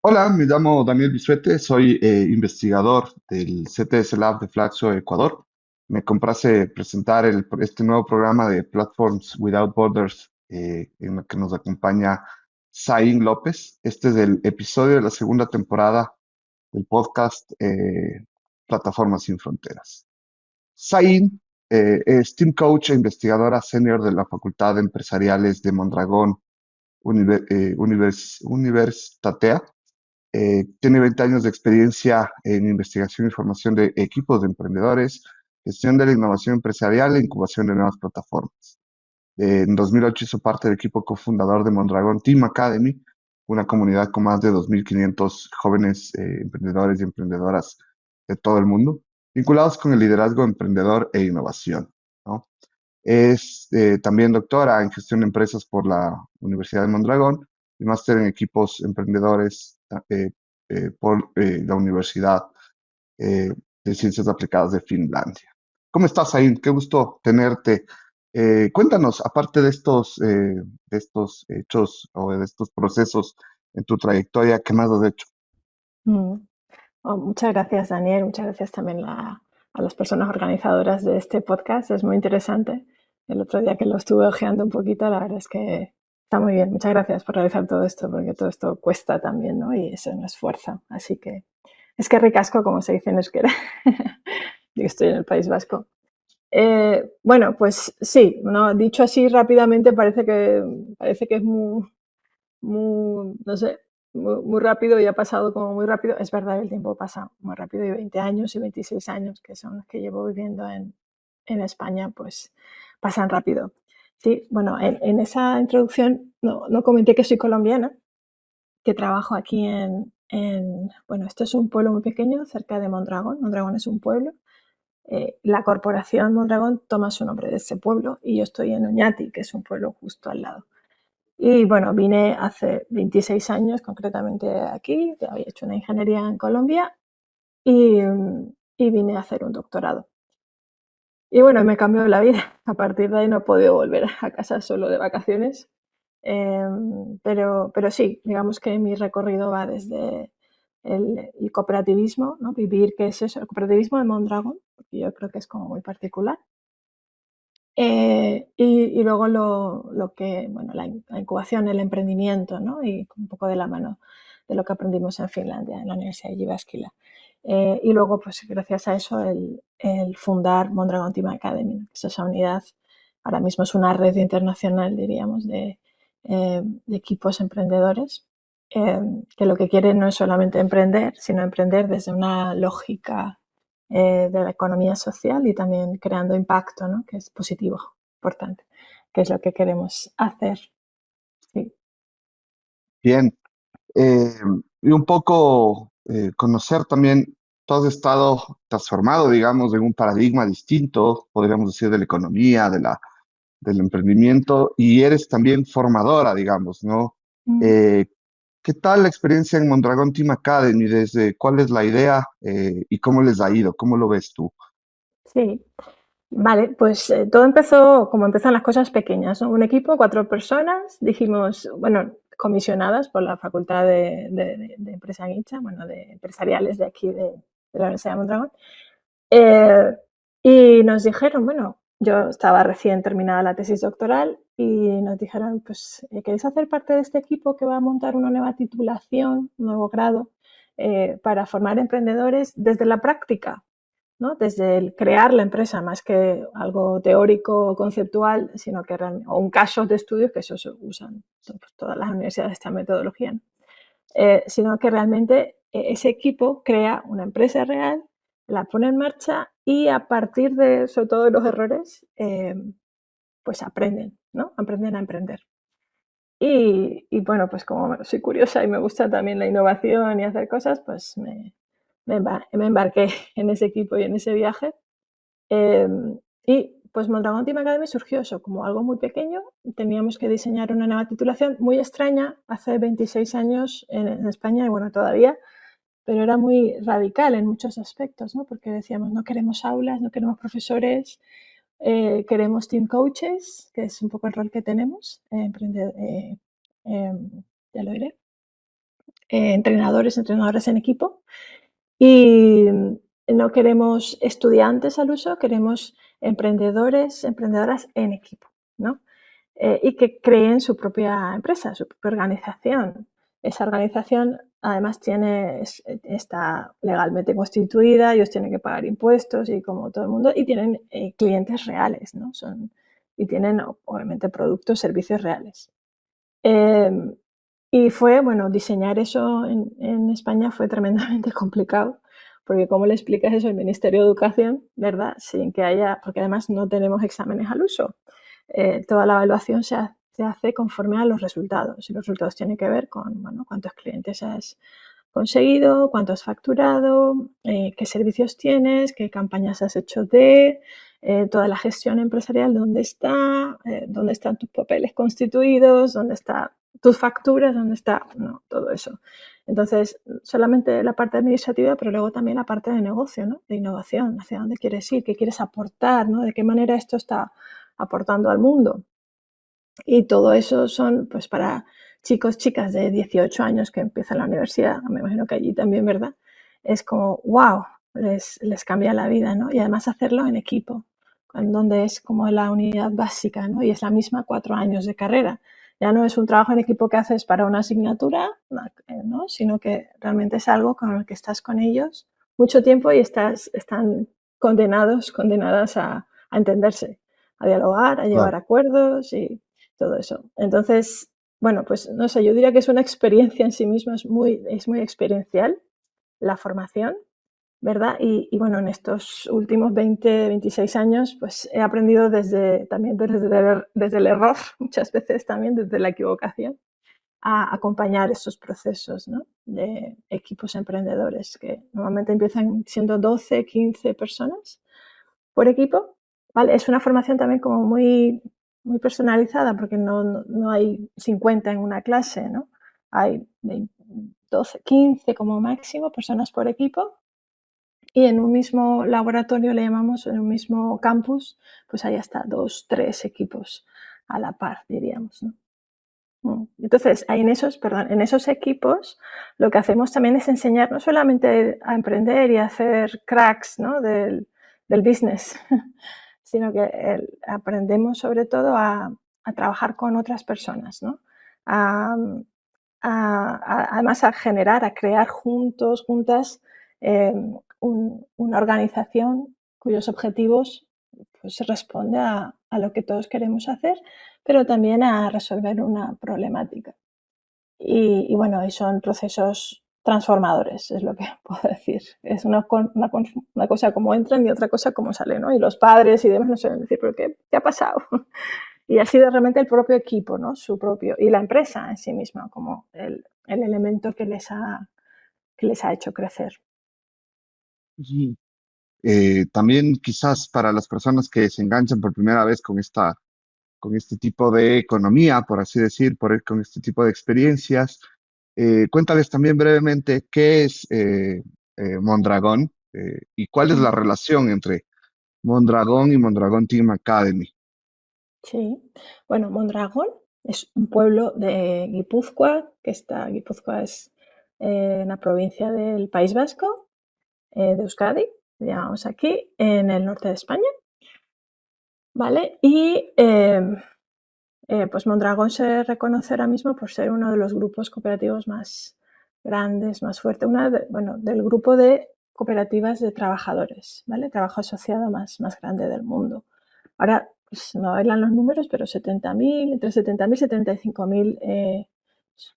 Hola, me llamo Daniel Bisuete, soy investigador del CTS Lab de Flaxo, Ecuador. Me complace presentar este nuevo programa de Platforms Without Borders en el que nos acompaña Zain López. Este es el episodio de la segunda temporada del podcast Plataformas sin Fronteras. Zain es Team Coach e investigadora senior de la Facultad de Empresariales de Mondragón Universitatea. Tiene 20 años de experiencia en investigación y formación de equipos de emprendedores, gestión de la innovación empresarial e incubación de nuevas plataformas. En 2008 hizo parte del equipo cofundador de Mondragon Team Academy, una comunidad con más de 2.500 jóvenes emprendedores y emprendedoras de todo el mundo, vinculados con el liderazgo emprendedor e innovación, ¿no? Es también doctora en gestión de empresas por la Universidad de Mondragón y máster en equipos emprendedores por la Universidad eh, de Ciencias Aplicadas de Finlandia. ¿Cómo estás, Ain? Qué gusto tenerte. Cuéntanos, aparte de estos hechos o de estos procesos en tu trayectoria, ¿qué más has hecho? Mm. Oh, muchas gracias, Daniel. Muchas gracias también a las personas organizadoras de este podcast. Es muy interesante. El otro día que lo estuve hojeando un poquito, la verdad es que está muy bien. Muchas gracias por realizar todo esto, porque todo esto cuesta también, ¿no? Y es un esfuerzo. Así que es que ricasco, como se dice en euskera. Yo estoy en el País Vasco. Bueno, pues sí, ¿no? Dicho así rápidamente parece que es no sé, muy rápido y ha pasado como muy rápido. Es verdad, el tiempo pasa muy rápido y 20 años y 26 años, que son los que llevo viviendo en España, pues pasan rápido. Sí, bueno, en esa introducción no comenté que soy colombiana, que trabajo aquí bueno, esto es un pueblo muy pequeño cerca de Mondragón. Mondragón es un pueblo. La corporación Mondragón toma su nombre de ese pueblo y yo estoy en Oñati, que es un pueblo justo al lado. Y bueno, vine hace 26 años concretamente aquí, había hecho una ingeniería en Colombia y, y vine a hacer un doctorado. Y bueno, me cambió la vida. A partir de ahí no he podido volver a casa solo de vacaciones. Pero sí, digamos que mi recorrido va desde el cooperativismo, ¿no? Vivir, ¿qué es eso? El cooperativismo de Mondragón, porque yo creo que es como muy particular. Y luego bueno, la incubación, el emprendimiento, ¿no? Y un poco de la mano de lo que aprendimos en Finlandia, en la Universidad de Jyväskylä. Y luego, pues gracias a eso, el fundar Mondragon Team Academy, que es esa unidad, ahora mismo es una red internacional, diríamos, de equipos emprendedores, eh, que lo que quieren no es solamente emprender, sino emprender desde una lógica de la economía social y también creando impacto, ¿no? Que es positivo, importante, que es lo que queremos hacer. Sí. Bien. eh, y un poco conocer también, tú has estado transformado, digamos, en un paradigma distinto, podríamos decir, de la economía, del emprendimiento, y eres también formadora, digamos, ¿no? Mm. Eh, ¿Qué tal la experiencia en Mondragón Team Academy? ¿Cuál es la idea y cómo les ha ido? ¿Cómo lo ves tú? Sí, vale, pues todo empezó como empiezan las cosas pequeñas, ¿no? Un equipo, 4 personas, dijimos, bueno, comisionadas por la Facultad de Empresariales, bueno, de empresariales de aquí de la Universidad de Mondragón. Eh, y nos dijeron, bueno, yo estaba recién terminada la tesis doctoral y nos dijeron, pues, ¿queréis hacer parte de este equipo que va a montar una nueva titulación, un nuevo grado, para formar emprendedores desde la práctica? ¿No? Desde el crear la empresa, más que algo teórico o conceptual, sino que o un caso de estudio, que eso se usan pues, todas las universidades, esta metodología, ¿no? Sino que realmente ese equipo crea una empresa real, la pone en marcha y a partir de, sobre todo, de los errores, pues aprenden, ¿no? Aprenden a emprender. Y bueno, pues como soy curiosa y me gusta también la innovación y hacer cosas, pues me embarqué en ese equipo y en ese viaje. Y pues Mondragón Team Academy surgió eso como algo muy pequeño. Teníamos que diseñar una nueva titulación muy extraña hace 26 años en España y bueno, todavía, pero era muy radical en muchos aspectos, ¿no? Porque decíamos, no queremos aulas, no queremos profesores, queremos team coaches, que es un poco el rol que tenemos, ya lo diré. entrenadores, entrenadoras en equipo. Y no queremos estudiantes al uso, queremos emprendedores, emprendedoras en equipo, ¿no? Y que creen su propia empresa, su propia organización. Esa organización además está legalmente constituida, ellos tienen que pagar impuestos y como todo el mundo, y tienen clientes reales, ¿no? Y tienen obviamente productos, servicios reales. Y fue, bueno, diseñar eso en España fue tremendamente complicado, porque ¿cómo le explicas eso al Ministerio de Educación, verdad? Sin que haya, porque además no tenemos exámenes al uso. Toda la evaluación se hace conforme a los resultados, y los resultados tienen que ver con, bueno, cuántos clientes has conseguido, cuánto has facturado, qué servicios tienes, qué campañas has hecho toda la gestión empresarial, dónde están tus papeles constituidos, dónde están tus facturas, dónde está, no, todo eso. Entonces, solamente la parte administrativa, pero luego también la parte de negocio, ¿no? De innovación, hacia dónde quieres ir, qué quieres aportar, ¿no? De qué manera esto está aportando al mundo. Y todo eso son, pues, para chicos, chicas de 18 años que empiezan la universidad, me imagino que allí también, ¿verdad? Es como, wow, les cambia la vida, ¿no? Y además hacerlo en equipo, en donde es como la unidad básica, ¿no? Y es la misma 4 años de carrera. Ya no es un trabajo en equipo que haces para una asignatura, ¿no? Sino que realmente es algo con el que estás con ellos mucho tiempo y están condenadas a entenderse, a dialogar, a llevar Claro. acuerdos y todo eso. Entonces, bueno, pues no sé, yo diría que es una experiencia en sí misma, es muy experiencial la formación, ¿verdad? Y bueno, en estos últimos 20, 26 años, pues he aprendido también desde el error, muchas veces también desde la equivocación, a acompañar estos procesos, ¿no? De equipos emprendedores que normalmente empiezan siendo 12, 15 personas por equipo, ¿vale? Es una formación también como muy personalizada porque no hay 50 en una clase, ¿no? Hay 20, 12, 15 como máximo personas por equipo y en un mismo laboratorio, le llamamos, en un mismo campus, pues hay hasta 2, 3 equipos a la par, diríamos, ¿no? Entonces, en esos equipos lo que hacemos también es enseñar no solamente a emprender y a hacer cracks, ¿no? del business, sino que aprendemos sobre todo a trabajar con otras personas, ¿no? A, además a generar, a crear juntos, juntas, eh, una organización cuyos objetivos pues, responde a lo que todos queremos hacer, pero también a resolver una problemática. Y bueno, y son procesos transformadores, es lo que puedo decir. Es una cosa como entran y otra cosa como salen, ¿no? Y los padres y demás no suelen decir, ¿pero qué ha pasado? Y ha sido realmente el propio equipo, ¿no? Su propio, y la empresa en sí misma, como el elemento que les ha hecho crecer. Y también quizás para las personas que se enganchan por primera vez con este tipo de economía, por así decir, con este tipo de experiencias, cuéntales también brevemente qué es Mondragón y cuál es la relación entre Mondragón y Mondragón Team Academy. Sí. Bueno, Mondragón es un pueblo de Guipúzcoa, Guipúzcoa es en la provincia del País Vasco, de Euskadi, le llamamos aquí, en el norte de España, ¿vale? Y pues Mondragón se reconoce ahora mismo por ser uno de los grupos cooperativos más grandes, más fuertes, bueno, del grupo de cooperativas de trabajadores, ¿vale? Trabajo asociado más grande del mundo. Ahora pues, no bailan los números, pero 70.000, entre 70.000 y 75.000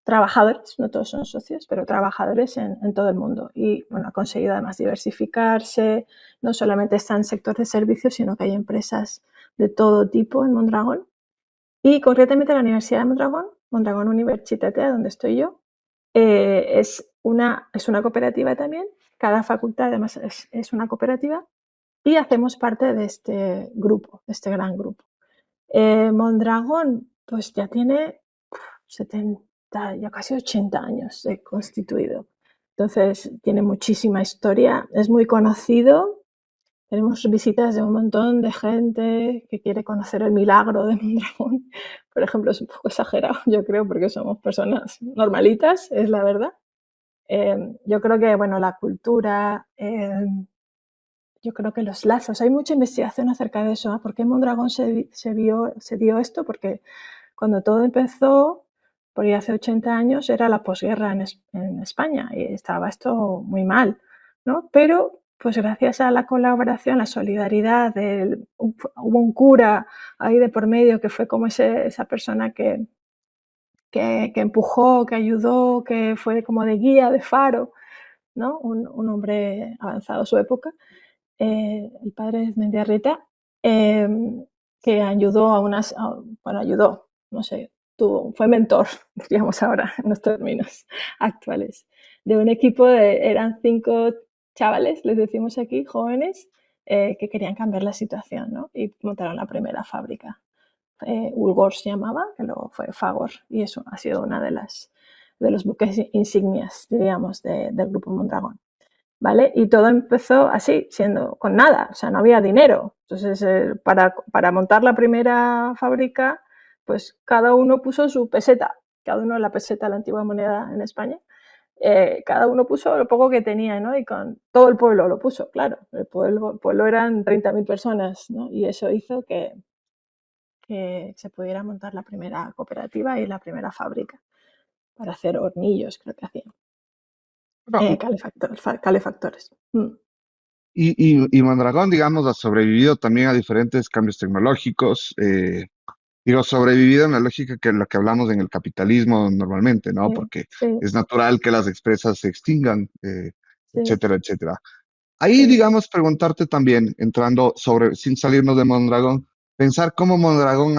trabajadores, no todos son socios, pero trabajadores en todo el mundo. Y bueno, ha conseguido además diversificarse, no solamente está en sector de servicios, sino que hay empresas de todo tipo en Mondragón. Y concretamente la Universidad de Mondragón, Mondragón Universitate, donde estoy yo, es una cooperativa también. Cada facultad además es una cooperativa y hacemos parte de este grupo, de este gran grupo. Mondragón, pues ya tiene 70, ya casi 80 años de constituido. Entonces tiene muchísima historia, es muy conocido. Tenemos visitas de un montón de gente que quiere conocer el milagro de Mondragón. Por ejemplo, es un poco exagerado, yo creo, porque somos personas normalitas, es la verdad. Yo creo que, bueno, la cultura, yo creo que los lazos, hay mucha investigación acerca de eso, ¿eh? ¿Por qué en Mondragón se dio esto? Porque cuando todo empezó, por ahí hace 80 años, era la posguerra en España y estaba esto muy mal, ¿no? Pero, pues gracias a la colaboración, la solidaridad, hubo un cura ahí de por medio que fue como esa persona que empujó, que ayudó, que fue como de guía, de faro, ¿no? Un hombre avanzado a su época, el padre Mendiarrita, eh, que ayudó bueno, ayudó, no sé, fue mentor, digamos ahora, en los términos actuales, de un equipo eran 5 chavales, les decimos aquí, jóvenes, que querían cambiar la situación, ¿no? Y montaron la primera fábrica. Ulgor se llamaba, que luego fue Fagor, y eso ha sido una de los buques insignias, diríamos, del Grupo Mondragón. ¿Vale? Y todo empezó así, siendo con nada, o sea, no había dinero. Entonces, para montar la primera fábrica, pues cada uno puso su peseta, cada uno la peseta, la antigua moneda en España, cada uno puso lo poco que tenía, ¿no? Y con todo el pueblo lo puso, claro. El pueblo eran 30.000 personas, ¿no? Y eso hizo que se pudiera montar la primera cooperativa y la primera fábrica para hacer hornillos, creo que hacían, Bueno, calefactores. y Mondragón, digamos, ha sobrevivido también a diferentes cambios tecnológicos. Digo, sobrevivido en la lógica que lo que hablamos en el capitalismo normalmente, ¿no? Sí, Porque sí, es natural que las empresas se extingan, sí, etcétera, etcétera. Ahí, sí. digamos, preguntarte también, entrando sobre, sin salirnos de Mondragón, pensar cómo Mondragón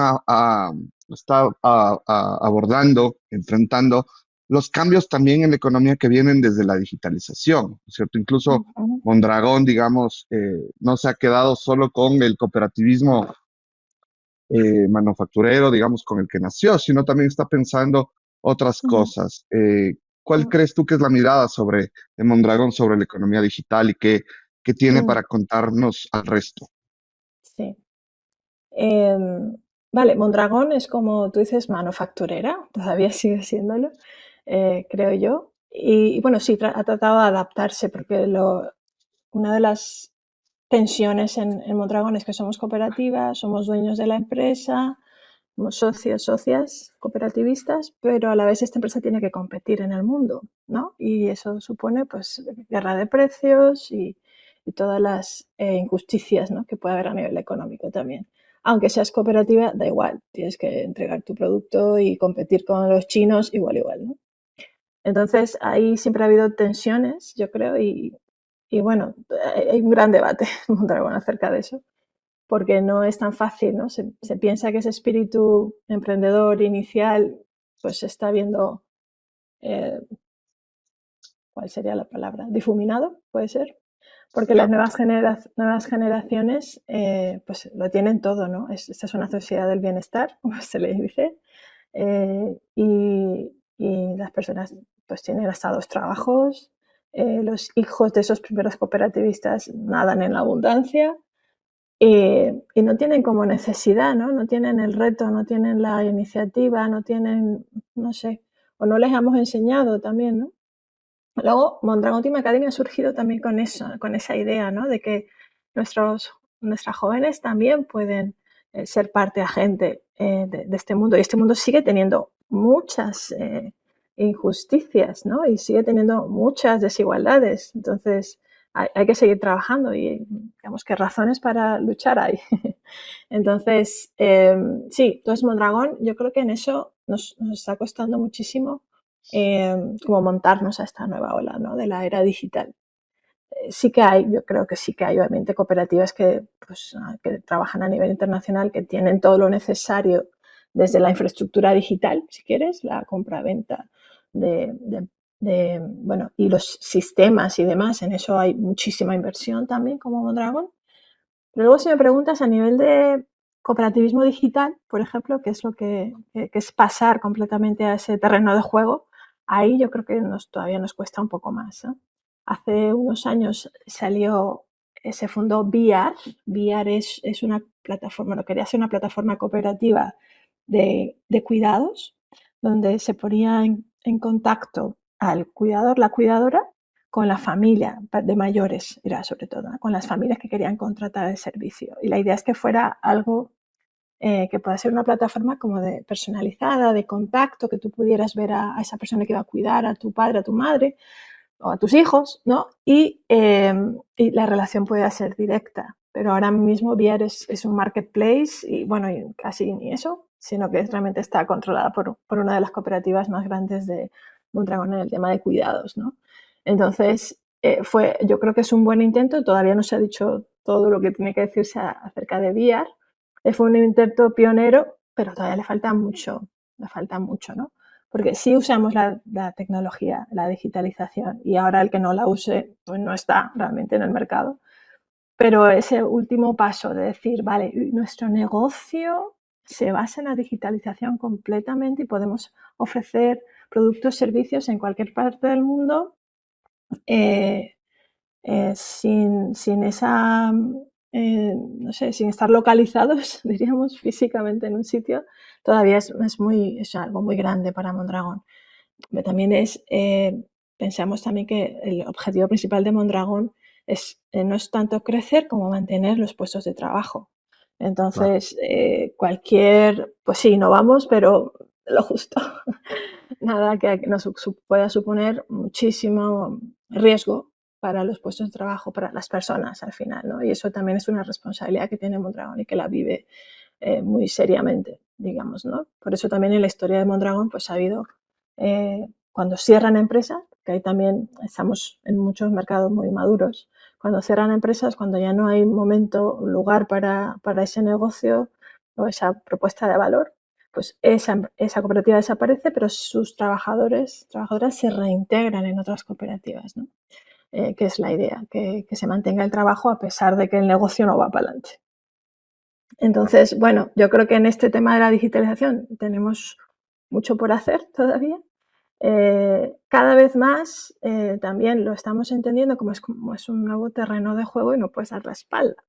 está abordando, enfrentando los cambios también en la economía que vienen desde la digitalización, ¿no es cierto? Incluso Ujú, Mondragón, digamos, no se ha quedado solo con el cooperativismo manufacturero, digamos, con el que nació, sino también está pensando otras ujú, cosas. ¿Cuál ujú, crees tú que es la mirada de Mondragón sobre la economía digital y qué tiene mm, para contarnos al resto? sí. Em, vale, Mondragón es como tú dices, manufacturera, todavía sigue siéndolo, creo yo. Y bueno, sí, ha tratado de adaptarse porque una de las tensiones en Mondragón es que somos cooperativas, somos dueños de la empresa, somos socios, socias cooperativistas, pero a la vez esta empresa tiene que competir en el mundo, ¿no? Y eso supone pues guerra de precios y todas las injusticias, ¿no? Que puede haber a nivel económico también. Aunque seas cooperativa, da igual, tienes que entregar tu producto y competir con los chinos igual, igual, ¿no? Entonces, ahí siempre ha habido tensiones, yo creo, y bueno, hay un gran debate en Mondragón acerca de eso, porque no es tan fácil, ¿no? Se piensa que ese espíritu emprendedor inicial, pues se está viendo, eh, ¿cuál sería la palabra? Difuminado, puede ser, porque las Ya, nuevas generaciones, pues lo tienen todo, ¿no? Esta es una sociedad del bienestar, como se le dice, y las personas pues tienen hasta 2 trabajos, los hijos de esos primeros cooperativistas nadan en la abundancia y no tienen como necesidad, ¿no? No tienen el reto, no tienen la iniciativa, no tienen, no sé, o no les hemos enseñado también, ¿no? Luego, Mondragón Team Academy ha surgido también con eso, con esa idea, ¿no? De que nuestras jóvenes también pueden ser parte agente de este mundo. Y este mundo sigue teniendo muchas injusticias, ¿no? Y sigue teniendo muchas desigualdades. Entonces, hay que seguir trabajando y digamos que razones para luchar hay. Entonces, sí, entonces Mondragón, yo creo que en eso nos está costando muchísimo como montarnos a esta nueva ola, ¿no? De la era digital. Sí que hay, yo creo que sí que hay obviamente cooperativas que, pues, que trabajan a nivel internacional, que tienen todo lo necesario desde la infraestructura digital, si quieres, la compra-venta bueno, y los sistemas y demás, en eso hay muchísima inversión también como Mondragón. Pero luego si me preguntas a nivel de cooperativismo digital, por ejemplo, que es lo que es pasar completamente a ese terreno de juego, ahí yo creo que todavía nos cuesta un poco más, ¿eh? Hace unos años se fundó VR. VR es una plataforma, lo quería ser una plataforma cooperativa de cuidados, donde se ponía en contacto. al cuidador, la cuidadora, con la familia de mayores, era sobre todo, ¿no? Con las familias que querían contratar el servicio. Y la idea es que fuera algo que pueda ser una plataforma como de personalizada, de contacto, que tú pudieras ver a esa persona que va a cuidar, a tu padre, a tu madre o a tus hijos, ¿no? Y la relación pueda ser directa. Pero ahora mismo Viar es un marketplace y bueno, y casi ni eso, sino que realmente está controlada por una de las cooperativas más grandes de Mondragón en el tema de cuidados, ¿no? Entonces, yo creo que es un buen intento, todavía no se ha dicho todo lo que tiene que decirse acerca de Viar. Fue un intento pionero, pero todavía le falta mucho, ¿no? Porque sí usamos la tecnología, la digitalización, y ahora el que no la use, pues no está realmente en el mercado. Pero ese último paso de decir, vale, nuestro negocio se basa en la digitalización completamente y podemos ofrecer productos, servicios en cualquier parte del mundo eh, sin esa, no sé, sin estar localizados, diríamos, físicamente en un sitio, todavía es algo muy grande para Mondragón. Pero también pensamos también que el objetivo principal de Mondragón no es tanto crecer como mantener los puestos de trabajo. Claro. Entonces, pues sí, no vamos, pero lo justo. Nada que nos pueda suponer muchísimo riesgo para los puestos de trabajo, para las personas al final, ¿no? Y eso también es una responsabilidad que tiene Mondragón y que la vive muy seriamente, digamos, ¿no? Por eso también en la historia de Mondragón pues ha habido, cuando cierran empresas, que ahí también estamos en muchos mercados muy maduros, cuando cierran empresas, cuando ya no hay momento, lugar para ese negocio o esa propuesta de valor, pues esa cooperativa desaparece, pero sus trabajadores, trabajadoras se reintegran en otras cooperativas, ¿no? Que es la idea, que se mantenga el trabajo a pesar de que el negocio no va para adelante. Entonces, bueno, yo creo que en este tema de la digitalización tenemos mucho por hacer todavía. Cada vez más también lo estamos entendiendo como es un nuevo terreno de juego y no puedes dar la espalda.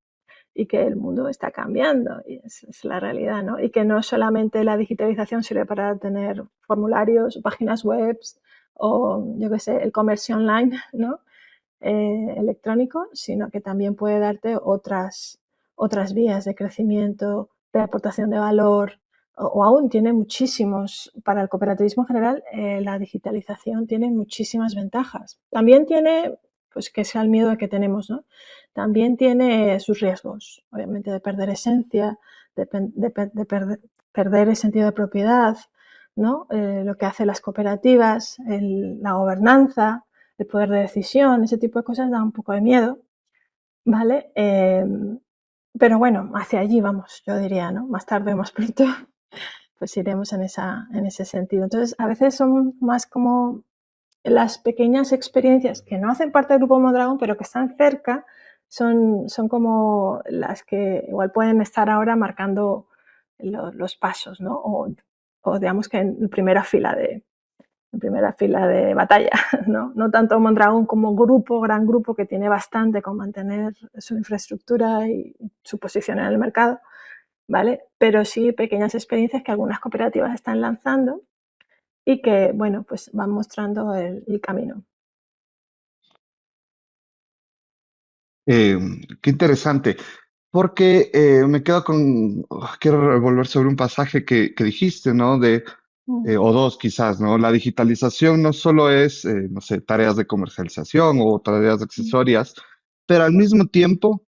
Y que el mundo está cambiando, y es la realidad, ¿no? Y que no solamente la digitalización sirve para tener formularios, páginas web o, yo qué sé, el comercio online, ¿no? Electrónico, sino que también puede darte otras vías de crecimiento, de aportación de valor, o aún tiene muchísimos, para el cooperativismo en general, la digitalización tiene muchísimas ventajas. También tiene, pues que sea el miedo que tenemos, ¿no? También tiene sus riesgos, obviamente, de perder esencia, de perder el sentido de propiedad, ¿no? Lo que hacen las cooperativas, la gobernanza, el poder de decisión, ese tipo de cosas da un poco de miedo, ¿vale? Pero bueno, hacia allí vamos, yo diría, ¿no? Más tarde o más pronto, pues iremos en ese sentido. Entonces, a veces son más como las pequeñas experiencias que no hacen parte del grupo Mondragón, pero que están cerca, son como las que igual pueden estar ahora marcando los pasos, ¿no? O digamos que en primera fila de batalla, ¿no? No tanto Mondragón como grupo, gran grupo que tiene bastante con mantener su infraestructura y su posición en el mercado, ¿vale? Pero sí pequeñas experiencias que algunas cooperativas están lanzando y que, bueno, pues van mostrando el camino. Eh, Qué interesante, porque me quedo quiero volver sobre un pasaje que dijiste, ¿no? Mm, O dos quizás, ¿no? La digitalización no solo es, no sé, tareas de comercialización o tareas mm, accesorias, pero al mismo tiempo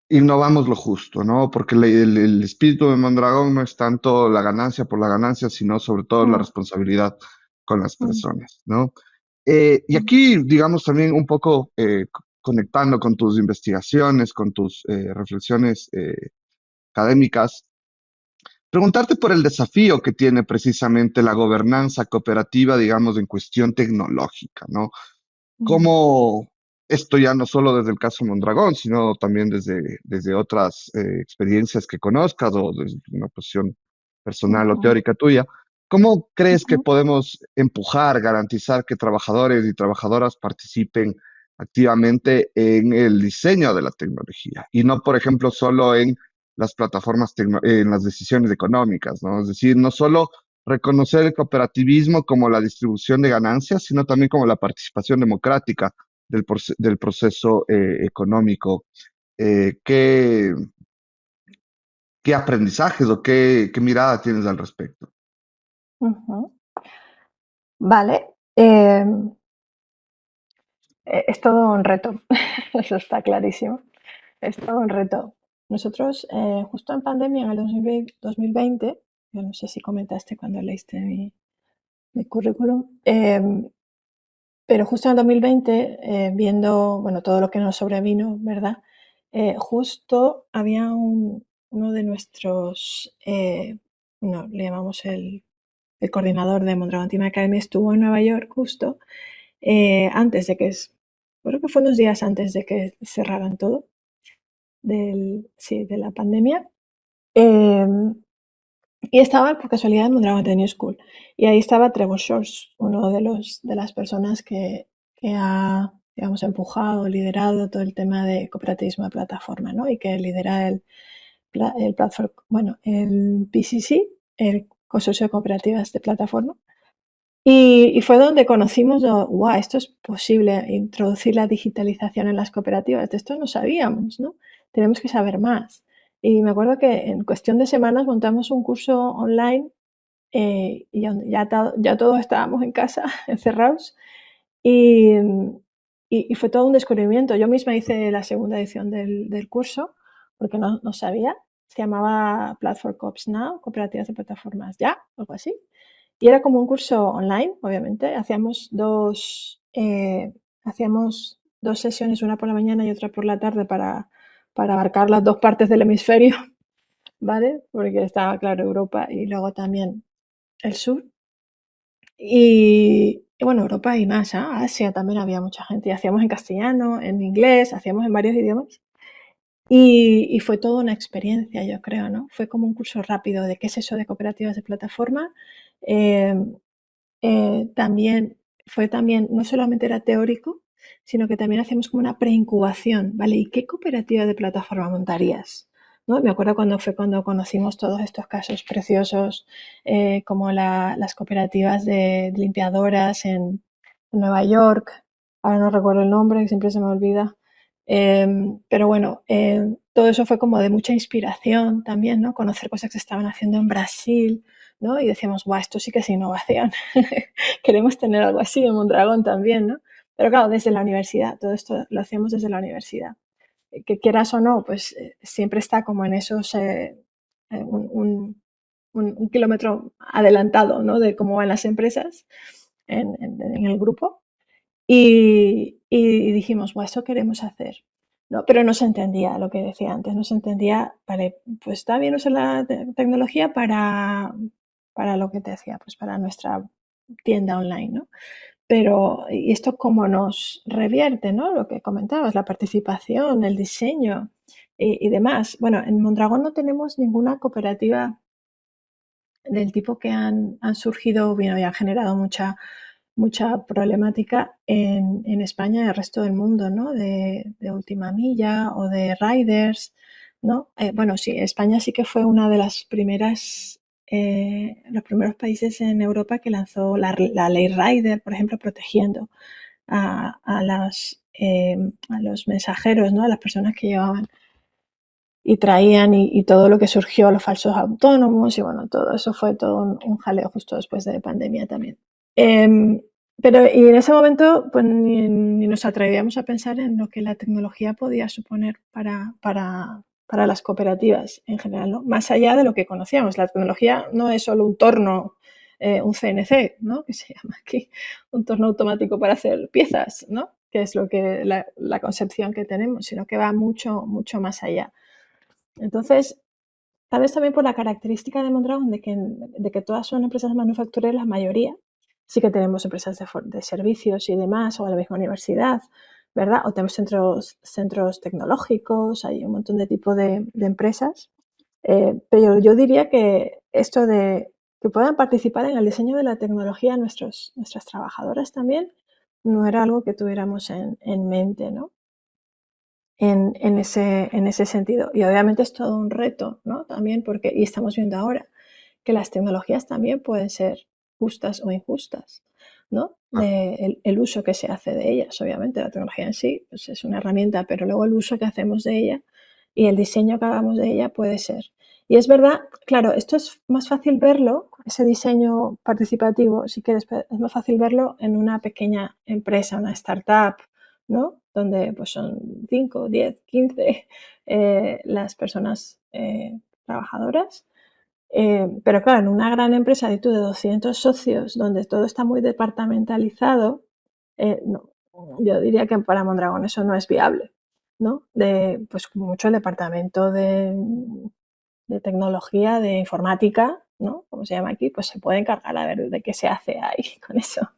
innovamos lo justo, ¿no? Porque el espíritu de Mondragón no es tanto la ganancia por la ganancia, sino sobre todo la mm, responsabilidad con las mm, personas, ¿no? Y mm, aquí, digamos, también un poco conectando con tus investigaciones, con tus reflexiones académicas, preguntarte por el desafío que tiene precisamente la gobernanza cooperativa, digamos, en cuestión tecnológica, ¿no? mm, Cómo esto ya no solo desde el caso Mondragón, sino también desde otras experiencias que conozcas o desde una posición personal o ujú, teórica tuya, ¿cómo crees que ujú, podemos empujar, garantizar que trabajadores y trabajadoras participen activamente en el diseño de la tecnología y no, por ejemplo, solo en las plataformas, en las decisiones económicas, ¿no? Es decir, no solo reconocer el cooperativismo como la distribución de ganancias, sino también como la participación democrática del proceso económico. ¿Qué, qué aprendizajes o qué mirada tienes al respecto? Ujú. Vale. Es todo un reto, eso está clarísimo. Es todo un reto. Nosotros, justo en pandemia, en el 2020, yo no sé si comentaste cuando leíste mi currículum, pero justo en el 2020, viendo bueno, todo lo que nos sobrevino, ¿verdad? Justo había uno de nuestros, no, le llamamos el coordinador de Mondragon Team Academy, estuvo en Nueva York justo antes de que, creo que fue unos días antes de que cerraran todo, sí, de la pandemia. Eh, y estaba por casualidad en Mondragon New School. Y ahí estaba Trevor Shores, uno de las personas que ha, digamos, empujado, liderado todo el tema de cooperativismo de plataforma, ¿no? Y que lidera el platform, bueno, el PCC, el Consorcio de Cooperativas de Plataforma. Y fue donde conocimos, wow, esto es posible, introducir la digitalización en las cooperativas. De esto no sabíamos, ¿no? Tenemos que saber más. Y me acuerdo que en cuestión de semanas montamos un curso online y ya todos estábamos en casa, encerrados, y, y fue todo un descubrimiento. Yo misma hice la segunda edición del curso porque no sabía. Se llamaba Platform Coops Now, Cooperativas de Plataformas Ya, algo así. Y era como un curso online, obviamente. Hacíamos dos sesiones, una por la mañana y otra por la tarde para abarcar las dos partes del hemisferio, ¿vale? Porque estaba, claro, Europa y luego también el sur. Y bueno, Europa y más, ¿ah? Asia también había mucha gente. Y hacíamos en castellano, en inglés, hacíamos en varios idiomas. Y fue toda una experiencia, yo creo, ¿no? Fue como un curso rápido de qué es eso de cooperativas de plataforma. Eh, también también, no solamente era teórico, sino que también hacíamos como una preincubación, ¿vale? ¿Y qué cooperativa de plataforma montarías? ¿No? Me acuerdo cuando conocimos todos estos casos preciosos, como las cooperativas de limpiadoras en Nueva York, ahora no recuerdo el nombre, siempre se me olvida. Pero bueno, todo eso fue como de mucha inspiración también, ¿no? Conocer cosas que se estaban haciendo en Brasil, ¿no? Y decíamos, guau, esto sí que es innovación. Queremos tener algo así en Mondragón también, ¿no? Pero claro, desde la universidad, todo esto lo hacemos desde la universidad. Que quieras o no, pues siempre está como en esos, un kilómetro adelantado, ¿no? De cómo van las empresas en el grupo. Y dijimos, bueno, esto queremos hacer. ¿No? Pero no se entendía lo que decía antes, no se entendía, vale, pues está bien usar la tecnología para lo que te decía, pues para nuestra tienda online, ¿no? Pero, ¿y esto cómo nos revierte, ¿no? Lo que comentabas, la participación, el diseño y demás. Bueno, en Mondragón no tenemos ninguna cooperativa del tipo que han surgido bueno, y han generado mucha problemática en España y el resto del mundo, ¿no? De última milla o de riders, ¿no? Bueno, sí, España sí que fue una de las primeras, los primeros países en Europa que lanzó la ley rider, por ejemplo, protegiendo a los mensajeros, ¿no? A las personas que llevaban y traían y todo lo que surgió, los falsos autónomos y bueno, todo eso fue todo un jaleo justo después de pandemia también. Eh, pero y en ese momento pues ni nos atrevíamos a pensar en lo que la tecnología podía suponer para las cooperativas en general, ¿no? Más allá de lo que conocíamos. La tecnología no es solo un torno, un CNC, ¿no? Que se llama aquí, un torno automático para hacer piezas, ¿no? Que es lo que la concepción que tenemos, sino que va mucho más allá. Entonces, tal vez también por la característica de Mondragon de que todas son empresas manufactureras, la mayoría, sí que tenemos empresas de servicios y demás, o a la misma universidad, ¿verdad? O tenemos centros tecnológicos, hay un montón de tipo de empresas. Pero yo diría que esto de que puedan participar en el diseño de la tecnología nuestras trabajadoras también, no era algo que tuviéramos en mente, ¿no? En ese sentido. Y obviamente es todo un reto, ¿no? También porque, y estamos viendo ahora, que las tecnologías también pueden ser justas o injustas, ¿no? El uso que se hace de ellas. Obviamente, la tecnología en sí pues, es una herramienta, pero luego el uso que hacemos de ella y el diseño que hagamos de ella puede ser. Y es verdad, claro, esto es más fácil verlo, ese diseño participativo, si quieres, es más fácil verlo en una pequeña empresa, una startup, ¿no? Donde pues son 5, 10, 15 las personas trabajadoras. Pero claro, en una gran empresa de 200 socios, donde todo está muy departamentalizado, no, yo diría que para Mondragón eso no es viable, ¿no? Pues como mucho el departamento de tecnología, de informática, ¿no? Como se llama aquí, pues se puede encargar a ver de qué se hace ahí con eso.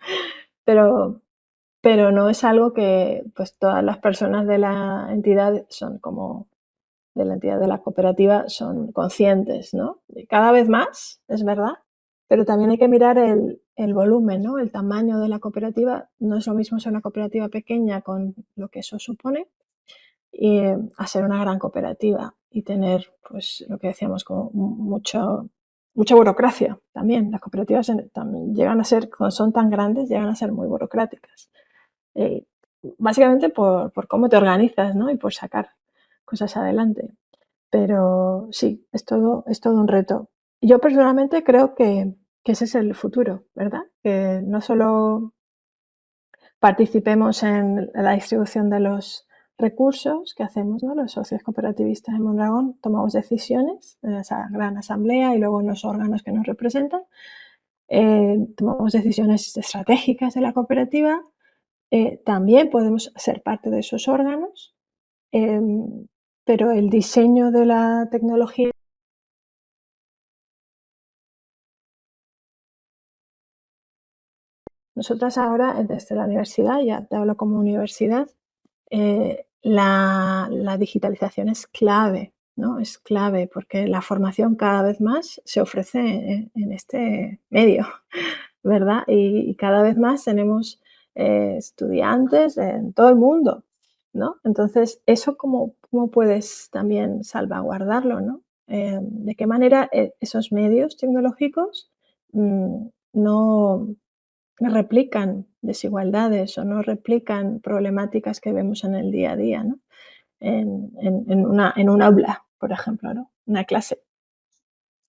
Pero, pero no es algo que pues todas las personas de la entidad son como de la entidad de la cooperativa son conscientes, ¿no? Y cada vez más, es verdad, pero también hay que mirar el volumen, ¿no? El tamaño de la cooperativa. No es lo mismo ser una cooperativa pequeña con lo que eso supone y a ser una gran cooperativa y tener, pues, lo que decíamos, como mucha burocracia también. Las cooperativas también llegan a ser, cuando son tan grandes, llegan a ser muy burocráticas. Eh, Básicamente por cómo te organizas, ¿no? Y por sacar cosas adelante. Pero sí, es todo un reto. Yo personalmente creo que ese es el futuro, ¿verdad? Que no solo participemos en la distribución de los recursos que hacemos, ¿no? Los socios cooperativistas en Mondragón tomamos decisiones en esa gran asamblea y luego en los órganos que nos representan. Tomamos decisiones estratégicas de la cooperativa. También podemos ser parte de esos órganos, pero el diseño de la tecnología. Nosotras ahora, desde la universidad, ya te hablo como universidad, la digitalización es clave, ¿no? Es clave porque la formación cada vez más se ofrece en este medio, ¿verdad? Y cada vez más tenemos estudiantes en todo el mundo, ¿no? Entonces, ¿eso cómo puedes también salvaguardarlo, ¿no? ¿De qué manera esos medios tecnológicos no replican desigualdades o no replican problemáticas que vemos en el día a día, ¿no? En un aula, por ejemplo, ¿no? Una clase.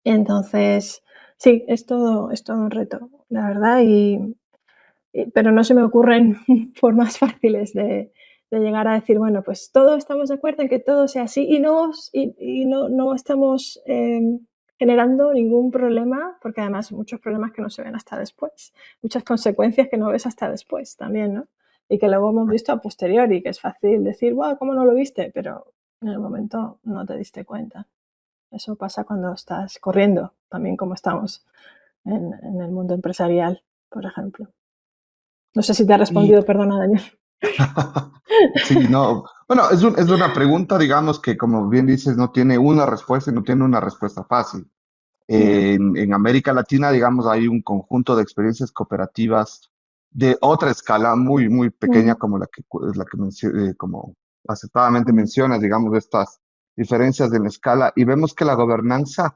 Entonces, sí, es todo un reto, la verdad, pero no se me ocurren formas fáciles de llegar a decir, bueno, pues todos estamos de acuerdo en que todo sea así y no estamos generando ningún problema, porque además muchos problemas que no se ven hasta después, muchas consecuencias que no ves hasta después también, ¿no? Y que luego hemos visto a posteriori, que es fácil decir, wow, ¿cómo no lo viste? Pero en el momento no te diste cuenta. Eso pasa cuando estás corriendo, también como estamos en el mundo empresarial, por ejemplo. No sé si te ha Y respondido, perdona, Daniel. sí, no. Bueno, es una pregunta, digamos, que como bien dices, no tiene una respuesta y no tiene una respuesta fácil. Ya. En América Latina, digamos, hay un conjunto de experiencias cooperativas de otra escala muy, muy pequeña Mm, como como acertadamente mm, mencionas, digamos, estas diferencias en la escala y vemos que la gobernanza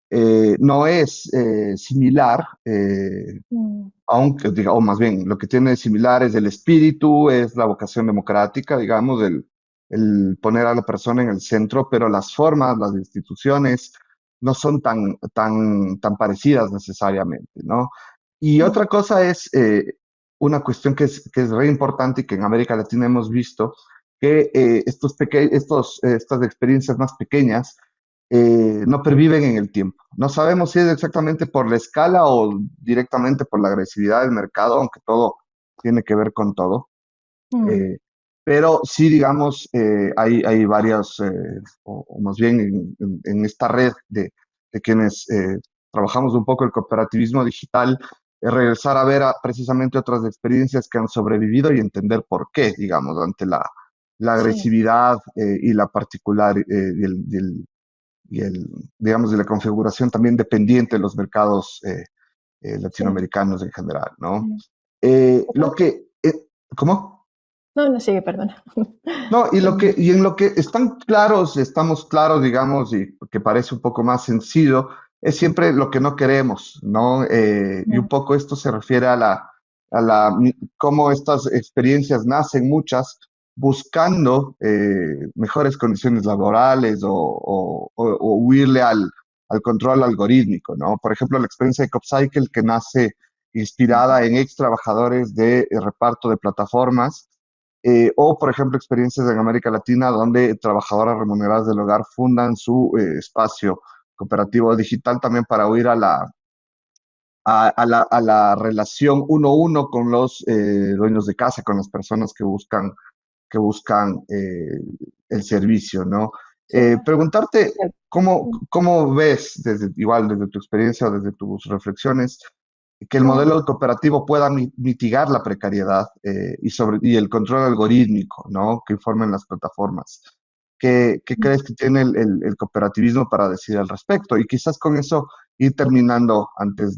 no es similar, mm, aunque, o más bien, lo que tiene de similar es el espíritu, es la vocación democrática, digamos, el poner a la persona en el centro, pero las formas, las instituciones no son tan parecidas necesariamente, ¿no? Y mm, otra cosa es una cuestión que es re importante y que en América Latina hemos visto, que estas experiencias más pequeñas no perviven en el tiempo. No sabemos si es exactamente por la escala o directamente por la agresividad del mercado, aunque todo tiene que ver con todo. mm. Eh, pero sí, digamos, hay varios, o más bien en esta red de quienes trabajamos un poco el cooperativismo digital, regresar a ver precisamente otras experiencias que han sobrevivido y entender por qué, digamos, ante la Sí, agresividad y la particular y digamos, de la configuración también dependiente de los mercados sí. latinoamericanos en general, ¿no? Mm. Lo que, ¿cómo? No, no, sigue, perdona. No, Termina. y en lo que estamos claros, digamos, y que parece un poco más sencillo, es siempre lo que no queremos, ¿no? Y un Mm, poco esto se refiere a cómo estas experiencias nacen muchas buscando mejores condiciones laborales o huirle al control algorítmico, ¿no? Por ejemplo, la experiencia de CopCycle que nace ujú, inspirada en ex trabajadores de reparto de plataformas, o, por ejemplo, experiencias en América Latina donde trabajadoras remuneradas del hogar fundan su espacio cooperativo digital también para huir a la relación uno a uno con los dueños de casa, con las personas que buscan el servicio, ¿no? sí, Preguntarte mm, cómo ves, desde, igual desde tu experiencia o desde tus reflexiones, que el mm, modelo cooperativo pueda mitigar la precariedad y el control algorítmico, ¿no? Que informen las plataformas. ¿Qué mm, crees que tiene el cooperativismo para decir al respecto? Y quizás con eso ir terminando antes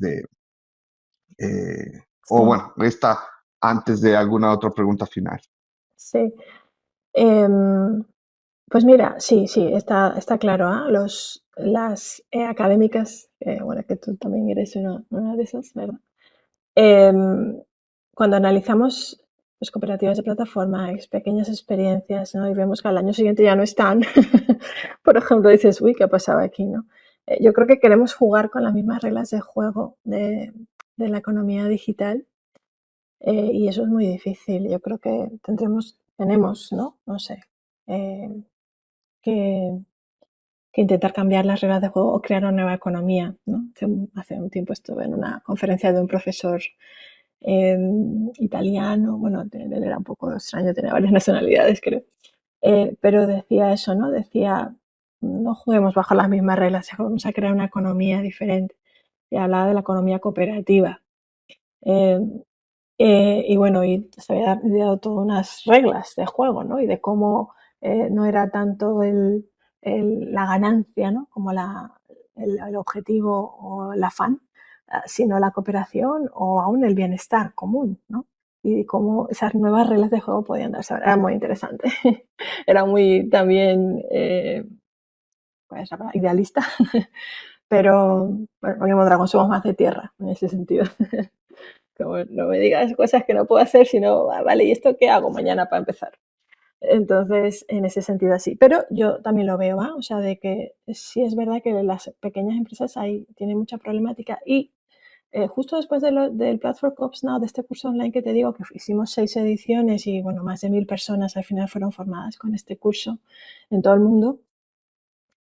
o sí, bueno, esta antes de alguna otra pregunta final. sí. Em, pues mira, sí, sí, está claro, ¿ah? Las académicas, bueno, que tú también eres una de esas, ¿verdad? Em, Cuando analizamos pues, cooperativas de plataforma, pequeñas experiencias, ¿no? Y vemos que al año siguiente ya no están, por ejemplo, dices, uy, ¿qué ha pasado aquí, no? Yo creo que queremos jugar con las mismas reglas de juego de la economía digital, y eso es muy difícil. Yo creo que tenemos, ¿no? No sé, eh, que, que intentar cambiar las reglas de juego o crear una nueva economía, ¿no? Hace un tiempo estuve en una conferencia de un profesor italiano, bueno, él era un poco extraño, tenía varias nacionalidades, creo, pero decía eso, ¿no? Decía, no juguemos bajo las mismas reglas, vamos a crear una economía diferente. Y hablaba de la economía cooperativa. Eh, y bueno, y se había dado todas unas reglas de juego, ¿no? Y de cómo no era tanto la ganancia, ¿no? Como el objetivo o el afán, sino la cooperación o aún el bienestar común, ¿no? Y cómo esas nuevas reglas de juego podían darse. Era muy interesante. Era muy también, ¿cuál es la palabra? Idealista, pero bueno, porque Mondragón somos más de tierra en ese sentido. Como no me digas cosas que no puedo hacer, sino, vale, ¿y esto qué hago mañana para empezar? Entonces, en ese sentido así. Pero yo también lo veo, ¿ah? O sea, de que sí es verdad que las pequeñas empresas ahí tienen mucha problemática y justo después del Platform Cops Now, de este curso online que te digo, que hicimos 6 ediciones y bueno, más de 1000 personas al final fueron formadas con este curso en todo el mundo,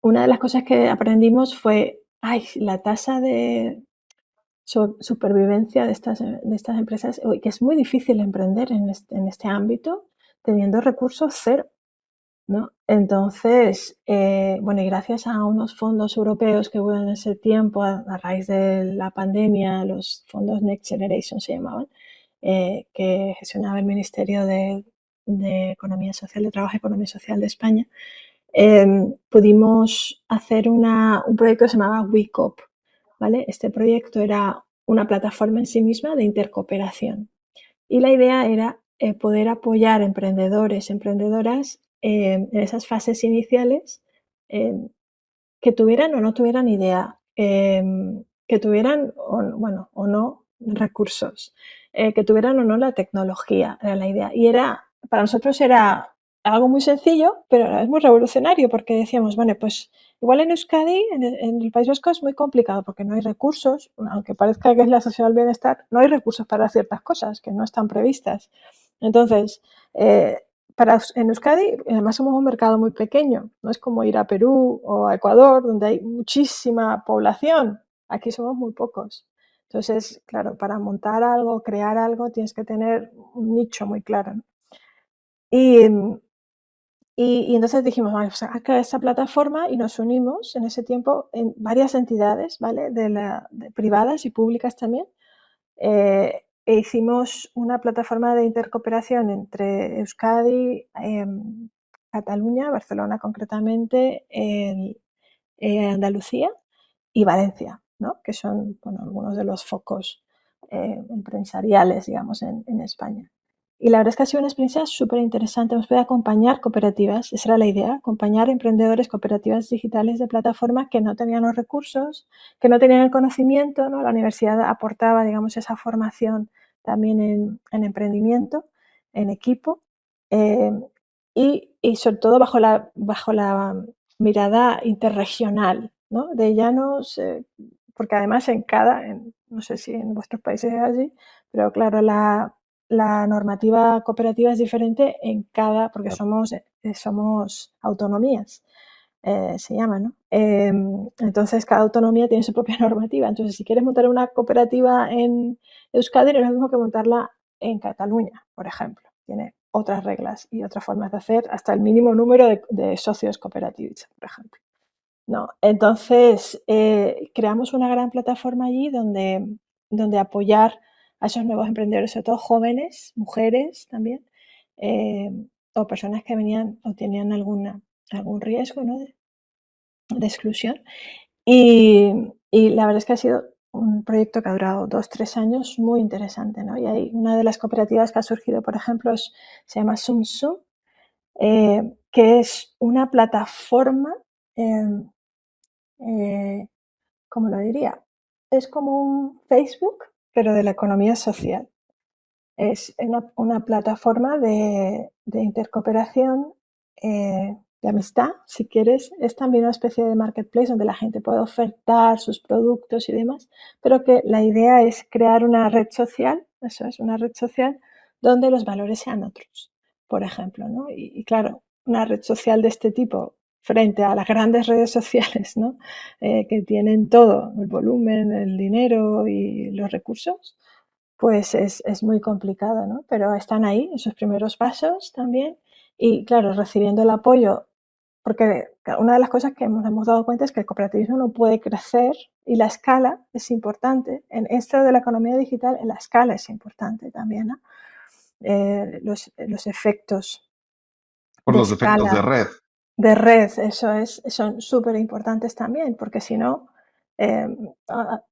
una de las cosas que aprendimos fue, ay, la tasa de supervivencia de estas empresas, que es muy difícil emprender en este ámbito teniendo recursos cero, ¿no? Entonces, bueno, y gracias a unos fondos europeos que hubo en ese tiempo, a raíz de la pandemia, los fondos Next Generation se llamaban, que gestionaba el Ministerio de Economía Social, de Trabajo y Economía Social de España, pudimos hacer un proyecto que se llamaba WeCoop, ¿vale? Este proyecto era una plataforma en sí misma de intercooperación. Y la idea era poder apoyar emprendedores, emprendedoras en esas fases iniciales, eh, que tuvieran o no tuvieran idea, que tuvieran bueno, o no recursos, que tuvieran o no la tecnología, era la idea. Y para nosotros era algo muy sencillo, pero a la vez muy revolucionario, porque decíamos, bueno, pues igual en Euskadi, en el País Vasco es muy complicado porque no hay recursos, aunque parezca que es la sociedad del bienestar, no hay recursos para ciertas cosas que no están previstas. Entonces, eh, en Euskadi, además somos un mercado muy pequeño, no es como ir a Perú o a Ecuador, donde hay muchísima población. Aquí somos muy pocos. Entonces, claro, para montar algo, crear algo, tienes que tener un nicho muy claro, ¿no? Y, y entonces dijimos, vamos a crear esta plataforma y nos unimos en ese tiempo en varias entidades, ¿vale? Privadas y públicas también, e hicimos una plataforma de intercooperación entre Euskadi, Cataluña, Barcelona concretamente, Andalucía y Valencia, ¿no? Que son bueno, algunos de los focos empresariales, digamos, en España. Y la verdad es que ha sido una experiencia súper interesante. Hemos podido acompañar cooperativas, esa era la idea, acompañar emprendedores, cooperativas digitales de plataforma que no tenían los recursos, que no tenían el conocimiento, ¿no? La universidad aportaba, digamos, esa formación también en emprendimiento, en equipo, eh, y sobre todo bajo la mirada interregional, ¿no? De llanos, porque además no sé si en vuestros países es así, pero claro, la normativa cooperativa es diferente porque Claro. somos autonomías, se llama, ¿no? Entonces, cada autonomía tiene su propia normativa. Entonces, si quieres montar una cooperativa en Euskadi, no es lo mismo que montarla en Cataluña, por ejemplo. Tiene otras reglas y otras formas de hacer, hasta el mínimo número de socios cooperativistas, por ejemplo. No, entonces creamos una gran plataforma allí donde apoyar a esos nuevos emprendedores, sobre todo jóvenes, mujeres también, eh, o personas que venían o tenían algún riesgo, ¿no? de exclusión. Y la verdad es que ha sido un proyecto que ha durado 2, 3 años muy interesante, ¿no? Y hay una de las cooperativas que ha surgido, por ejemplo, se llama Sum Sum, que es una plataforma, eh, eh, ¿cómo lo diría? Es como un Facebook, pero de la economía social. Es una plataforma de intercooperación, de amistad, si quieres. Es también una especie de marketplace donde la gente puede ofertar sus productos y demás, pero que la idea es crear una red social, eso es, una red social donde los valores sean otros, por ejemplo, ¿no? Y claro, una red social de este tipo frente a las grandes redes sociales, ¿no? Que tienen todo, el volumen, el dinero y los recursos, pues es muy complicado, ¿no? Pero están ahí en sus primeros pasos también y, claro, recibiendo el apoyo, porque una de las cosas que nos hemos dado cuenta es que el cooperativismo no puede crecer y la escala es importante. En esto de la economía digital, la escala es importante también, ¿no? Los efectos Por de los efectos de escala red. de red, son súper importantes también, porque si no,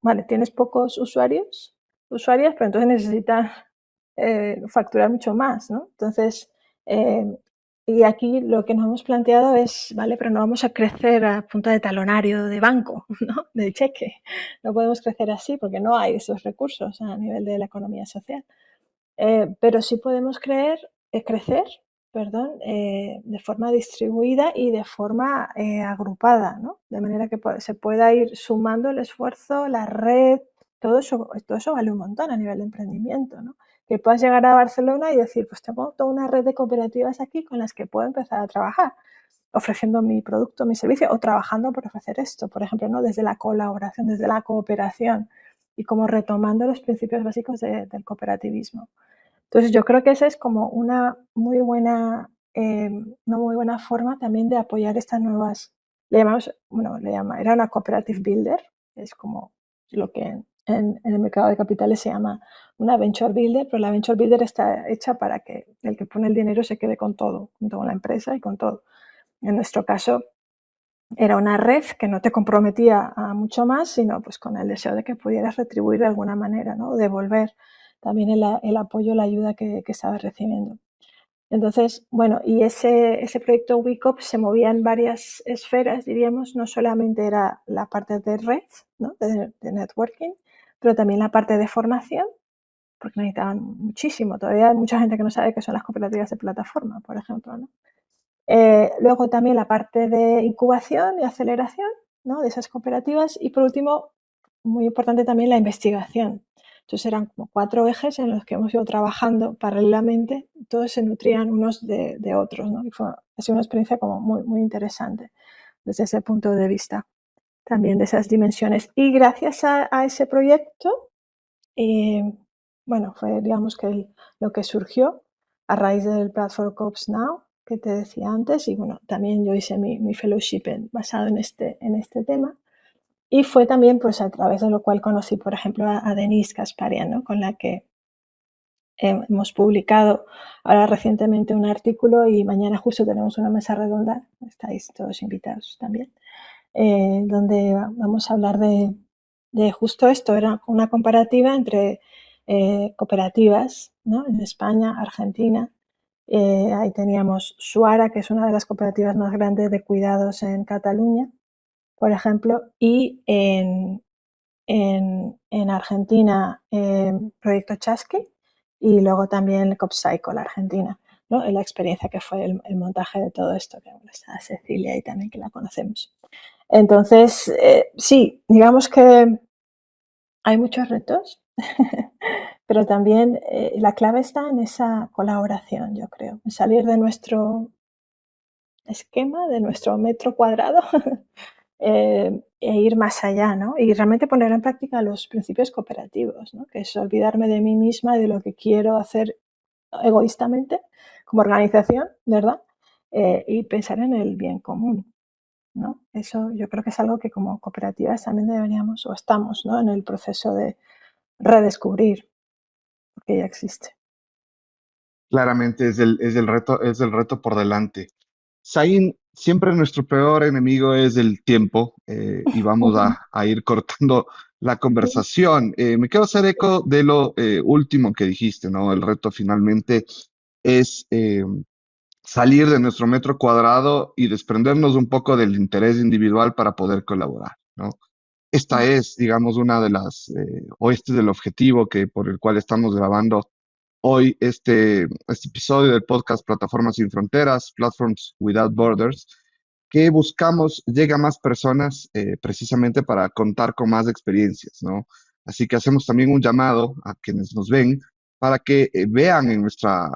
vale, tienes pocos usuarias, pero entonces necesitas facturar mucho más, ¿no? Entonces, eh, y aquí lo que nos hemos planteado es, vale, pero no vamos a crecer a punta de talonario de banco, ¿no? De cheque. No podemos crecer así porque no hay esos recursos a nivel de la economía social. Pero sí podemos crecer, perdón, de forma distribuida y de forma agrupada, ¿no? De manera que se pueda ir sumando el esfuerzo, la red, todo eso vale un montón a nivel de emprendimiento, ¿no? Que puedas llegar a Barcelona y decir, pues tengo toda una red de cooperativas aquí con las que puedo empezar a trabajar, ofreciendo mi producto, mi servicio o trabajando por ofrecer esto, por ejemplo, ¿no? Desde la colaboración, desde la cooperación y como retomando los principios básicos del cooperativismo. Entonces, yo creo que esa es como una muy buena forma también de apoyar estas nuevas, le llamamos, bueno, era una cooperative builder, es como lo que en el mercado de capitales se llama una venture builder, pero la venture builder está hecha para que el que pone el dinero se quede con todo, junto con la empresa y con todo. En nuestro caso, era una red que no te comprometía a mucho más, sino pues con el deseo de que pudieras retribuir de alguna manera, ¿no? Devolver también el apoyo, la ayuda que estabas recibiendo. Entonces, bueno, y ese proyecto WeCop se movía en varias esferas, diríamos, no solamente era la parte de red, ¿no? de networking, pero también la parte de formación, porque necesitaban muchísimo. Todavía hay mucha gente que no sabe qué son las cooperativas de plataforma, por ejemplo, ¿no? Luego también la parte de incubación y aceleración, ¿no? De esas cooperativas. Y por último, muy importante también la investigación. Entonces eran como 4 ejes en los que hemos ido trabajando paralelamente, todos se nutrían unos de otros, ¿no? Y ha sido una experiencia como muy, muy interesante desde ese punto de vista, también de esas dimensiones. Y gracias a ese proyecto, eh, bueno, fue digamos que lo que surgió a raíz del Platform Cops Now que te decía antes y bueno, también yo hice mi fellowship basado en este tema y fue también pues a través de lo cual conocí por ejemplo a Denise Kasparian, ¿no? Con la que hemos publicado ahora recientemente un artículo y mañana justo tenemos una mesa redonda, estáis todos invitados también, donde vamos a hablar de justo esto, era una comparativa entre cooperativas, ¿no? En España, Argentina. Ahí teníamos Suara, que es una de las cooperativas más grandes de cuidados en Cataluña, por ejemplo, y en Argentina Proyecto Chasqui y luego también CopCycle Argentina, ¿no? La experiencia que fue el montaje de todo esto, que está Cecilia y también que la conocemos. Entonces, sí, digamos que hay muchos retos, pero también la clave está en esa colaboración, yo creo, en salir de nuestro esquema, de nuestro metro cuadrado e ir más allá, ¿no? Y realmente poner en práctica los principios cooperativos, ¿no? Que es olvidarme de mí misma y de lo que quiero hacer egoístamente como organización, ¿verdad? Y pensar en el bien común, ¿no? Eso yo creo que es algo que como cooperativas también deberíamos o estamos, ¿no? En el proceso de redescubrir, porque ya existe. Claramente es el reto por delante. Zain, siempre nuestro peor enemigo es el tiempo y vamos a ir cortando la conversación. Me quiero hacer eco de lo último que dijiste, ¿no? El reto finalmente es salir de nuestro metro cuadrado y desprendernos un poco del interés individual para poder colaborar, ¿no? Esta es, digamos, una de las, o este es el objetivo que, por el cual estamos grabando hoy este episodio del podcast Plataformas sin Fronteras, Platforms Without Borders, que buscamos llega a más personas precisamente para contar con más experiencias, ¿no? Así que hacemos también un llamado a quienes nos ven para que vean en nuestra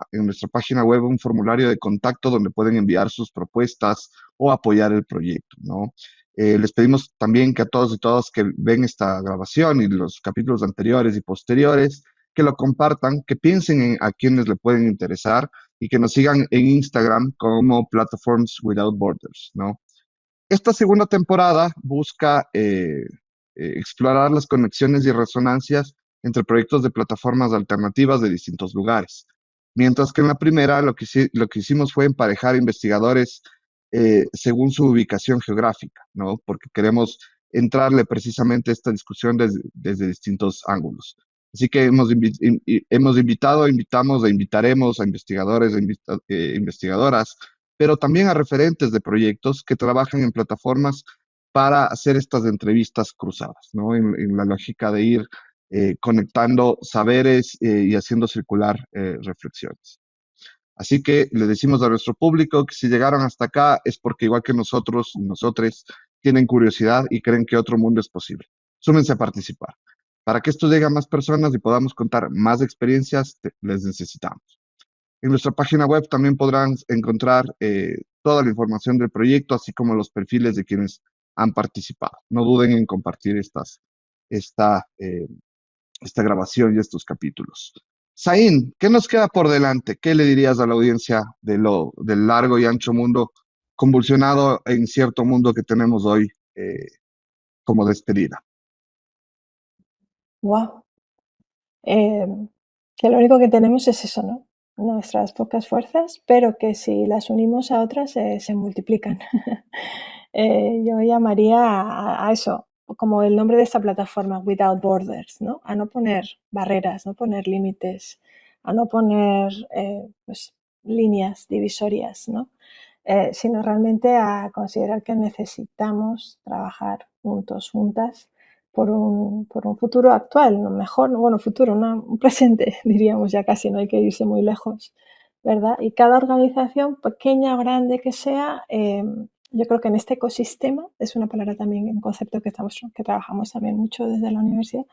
página web un formulario de contacto donde pueden enviar sus propuestas o apoyar el proyecto, ¿no? Les pedimos también que a todos y todas que ven esta grabación y los capítulos anteriores y posteriores, que lo compartan, que piensen en a quienes le pueden interesar y que nos sigan en Instagram como Platforms Without Borders, ¿no? Esta segunda temporada busca explorar las conexiones y resonancias entre proyectos de plataformas alternativas de distintos lugares. Mientras que en la primera lo que hicimos fue emparejar investigadores según su ubicación geográfica, ¿no? Porque queremos entrarle precisamente a esta discusión desde distintos ángulos. Así que hemos invitado, invitamos e invitaremos a investigadores e investigadoras, pero también a referentes de proyectos que trabajan en plataformas para hacer estas entrevistas cruzadas, ¿no? En la lógica de ir conectando saberes y haciendo circular reflexiones. Así que le decimos a nuestro público que si llegaron hasta acá es porque igual que nosotros y nosotros tienen curiosidad y creen que otro mundo es posible. Súmense a participar. Para que esto llegue a más personas y podamos contar más experiencias, les necesitamos. En nuestra página web también podrán encontrar toda la información del proyecto, así como los perfiles de quienes han participado. No duden en compartir esta, eh, esta grabación y estos capítulos. Zain, ¿qué nos queda por delante? ¿Qué le dirías a la audiencia del largo y ancho mundo convulsionado e incierto mundo que tenemos hoy como despedida? Wow. Que lo único que tenemos es eso, ¿no? Nuestras pocas fuerzas, pero que si las unimos a otras se multiplican. Yo llamaría a eso, como el nombre de esta plataforma, Without Borders, ¿no? A no poner barreras, no poner límites, a no poner pues, líneas divisorias, ¿no? Sino realmente a considerar que necesitamos trabajar juntos, juntas, por un futuro actual, no mejor, no, bueno, futuro, un presente, diríamos ya casi, no hay que irse muy lejos, ¿verdad? Y cada organización, pequeña o grande que sea, yo creo que en este ecosistema, es una palabra también, un concepto que trabajamos también mucho desde la universidad,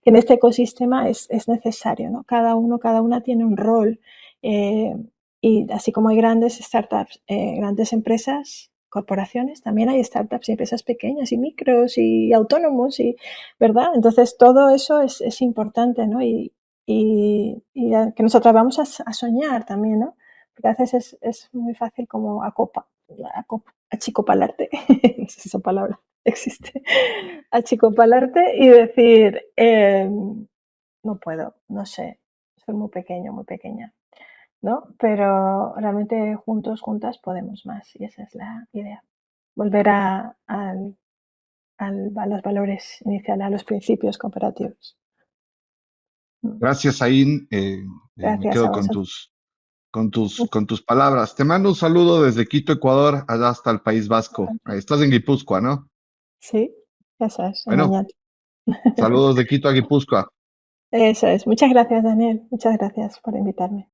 que en este ecosistema es necesario, ¿no? Cada uno, cada una tiene un rol. eh, y así como hay grandes startups, grandes empresas, corporaciones, también hay startups y empresas pequeñas y micros y autónomos, y, ¿verdad? Entonces todo eso es importante, ¿no? Y que nos atrevamos a soñar también, ¿no? Porque a veces es muy fácil como achicopalarte, no sé si esa palabra existe, achicopalarte y decir, no puedo, no sé, soy muy pequeño, muy pequeña, ¿no? Pero realmente juntos, juntas podemos más y esa es la idea. Volver a los valores iniciales, a los principios cooperativos. Gracias, Ain. Me Gracias a quedo vosotros. con tus palabras. Te mando un saludo desde Quito, Ecuador, allá hasta el País Vasco. Ahí estás en Guipúzcoa, ¿no? Sí, eso es, en Bueno, Oñate. saludos de Quito a Guipúzcoa. Eso es. Muchas gracias, Daniel. Muchas gracias por invitarme.